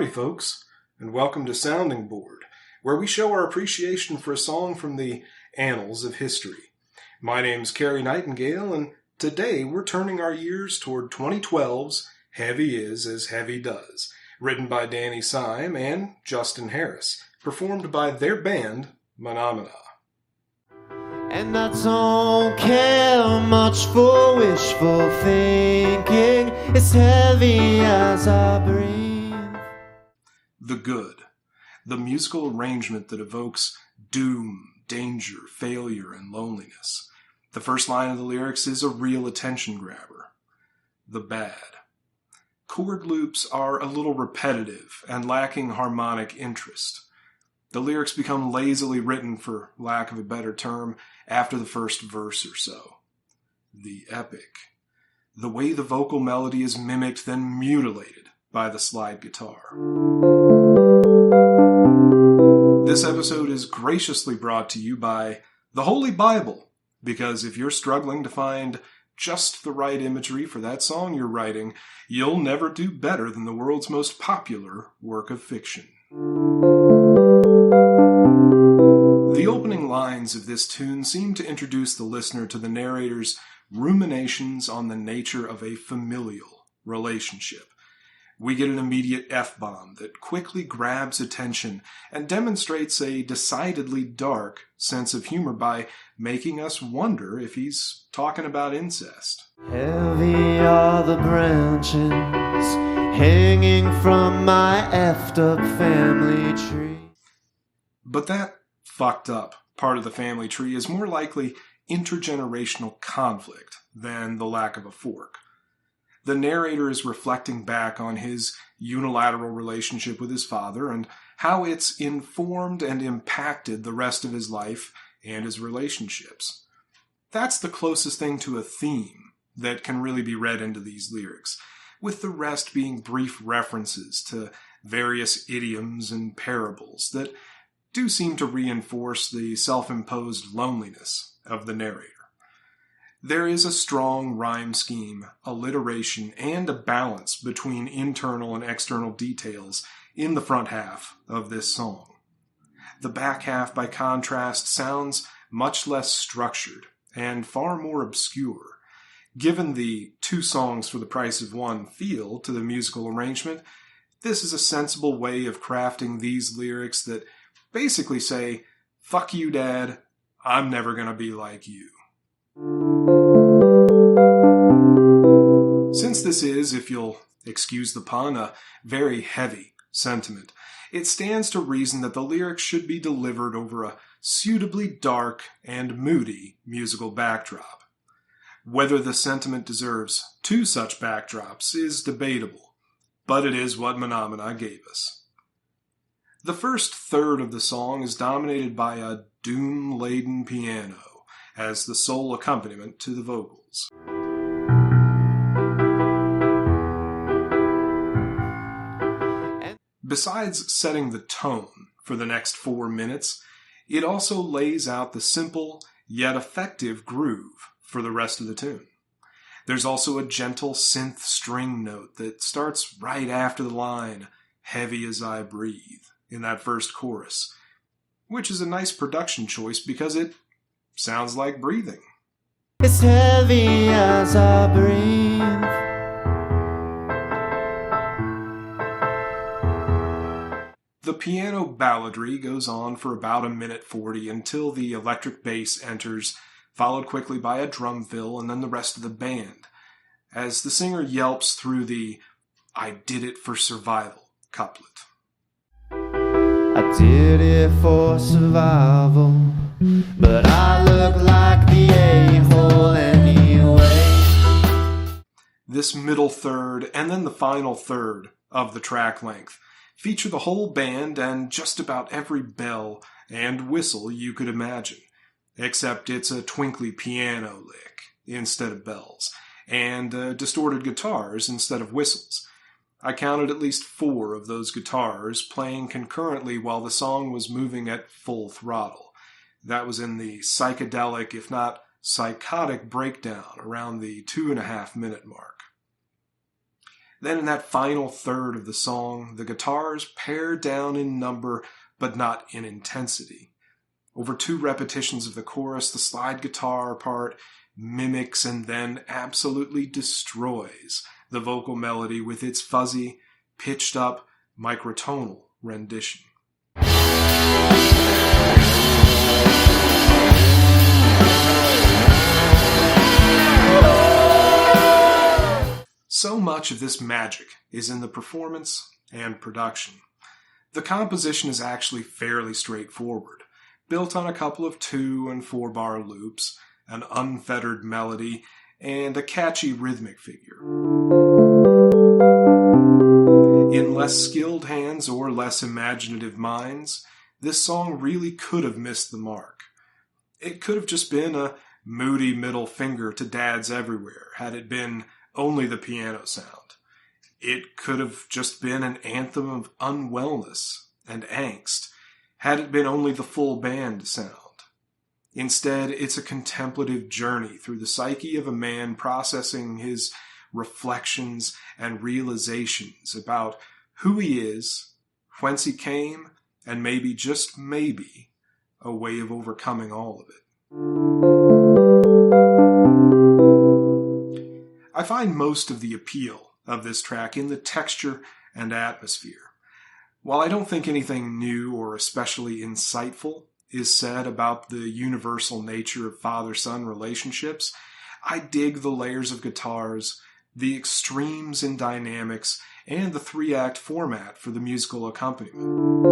Howdy, folks, and welcome to SoundingBoard, where we show our appreciation for a song from the annals of history. My name's Cary Nightingale, and today we're turning our ears toward 2012's Heavy Is as Heavy Does, written by Danny Syme and Justin Harris, performed by their band, Menomena. And I don't care much for wishful thinking, it's heavy as I breathe. The Good, the musical arrangement that evokes doom, danger, failure, and loneliness. The first line of the lyrics is a real attention grabber. The Bad. Chord loops are a little repetitive and lacking harmonic interest. The lyrics become lazily written, for lack of a better term, after the first verse or so. The Epic. The way the vocal melody is mimicked, then mutilated by the slide guitar. This episode is graciously brought to you by the Holy Bible, because if you're struggling to find just the right imagery for that song you're writing, you'll never do better than the world's most popular work of fiction. The opening lines of this tune seem to introduce the listener to the narrator's ruminations on the nature of a familial relationship. We get an immediate F-bomb that quickly grabs attention and demonstrates a decidedly dark sense of humor by making us wonder if he's talking about incest. Heavy are the branches hanging from my effed up family tree. But that fucked up part of the family tree is more likely intergenerational conflict than the lack of a fork. The narrator is reflecting back on his unilateral relationship with his father and how it's informed and impacted the rest of his life and his relationships. That's the closest thing to a theme that can really be read into these lyrics, with the rest being brief references to various idioms and parables that do seem to reinforce the self-imposed loneliness of the narrator. There is a strong rhyme scheme, alliteration, and a balance between internal and external details in the front half of this song. The back half, by contrast, sounds much less structured and far more obscure. Given the two songs for the price of one feel to the musical arrangement, this is a sensible way of crafting these lyrics that basically say, "Fuck you, Dad, I'm never gonna be like you." Since this is, if you'll excuse the pun, a very heavy sentiment, it stands to reason that the lyrics should be delivered over a suitably dark and moody musical backdrop. Whether the sentiment deserves two such backdrops is debatable, but it is what Menomena gave us. The first third of the song is dominated by a doom-laden piano as the sole accompaniment to the vocals. Besides setting the tone for the next 4 minutes, it also lays out the simple yet effective groove for the rest of the tune. There's also a gentle synth string note that starts right after the line, "Heavy as I breathe," in that first chorus, which is a nice production choice because it sounds like breathing. It's heavy as I breathe. The piano balladry goes on for about 1:40 until the electric bass enters, followed quickly by a drum fill and then the rest of the band, as the singer yelps through the "I did it for survival" couplet. I did it for survival, but I look like the a-hole anyway. This middle third and then the final third of the track length feature the whole band and just about every bell and whistle you could imagine, except it's a twinkly piano lick instead of bells, and distorted guitars instead of whistles. I counted at least 4 of those guitars playing concurrently while the song was moving at full throttle. That was in the psychedelic, if not psychotic, breakdown around the 2.5-minute mark. Then in that final third of the song, the guitars pare down in number but not in intensity. Over 2 repetitions of the chorus, the slide guitar part mimics and then absolutely destroys the vocal melody with its fuzzy, pitched up, microtonal rendition. So much of this magic is in the performance and production. The composition is actually fairly straightforward, built on a couple of 2- and 4-bar loops, an unfettered melody, and a catchy rhythmic figure. In less skilled hands or less imaginative minds, this song really could have missed the mark. It could have just been a moody middle finger to dads everywhere, had it been only the piano sound. It could have just been an anthem of unwellness and angst, had it been only the full band sound. Instead, it's a contemplative journey through the psyche of a man processing his reflections and realizations about who he is, whence he came, and maybe, just maybe, a way of overcoming all of it. I find most of the appeal of this track in the texture and atmosphere. While I don't think anything new or especially insightful is said about the universal nature of father-son relationships, I dig the layers of guitars, the extremes in dynamics, and the 3-act format for the musical accompaniment.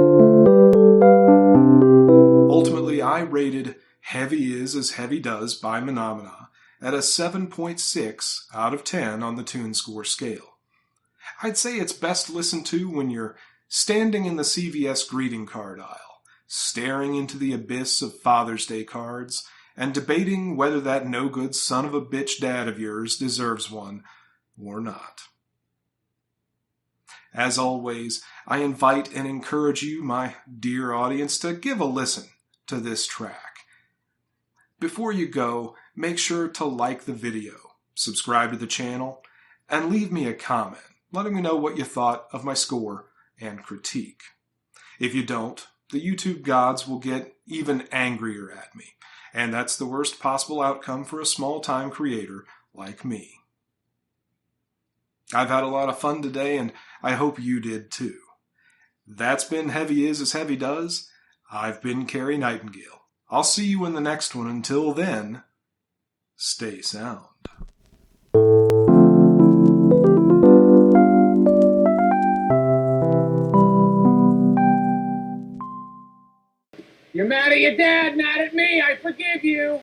Ultimately, I rated Heavy Is As Heavy Does by Menomena at a 7.6 out of 10 on the TuneScore scale. I'd say it's best listened to when you're standing in the CVS greeting card aisle, staring into the abyss of Father's Day cards, and debating whether that no-good son of a bitch dad of yours deserves one or not. As always, I invite and encourage you, my dear audience, to give a listen to this track. Before you go, make sure to like the video, subscribe to the channel, and leave me a comment, letting me know what you thought of my score and critique. If you don't, the YouTube gods will get even angrier at me, and that's the worst possible outcome for a small-time creator like me. I've had a lot of fun today, and I hope you did too. That's been Heavy Is As Heavy Does. I've been Cary Nightingale. I'll see you in the next one. Until then, stay sound. You're mad at your dad, not at me. I forgive you.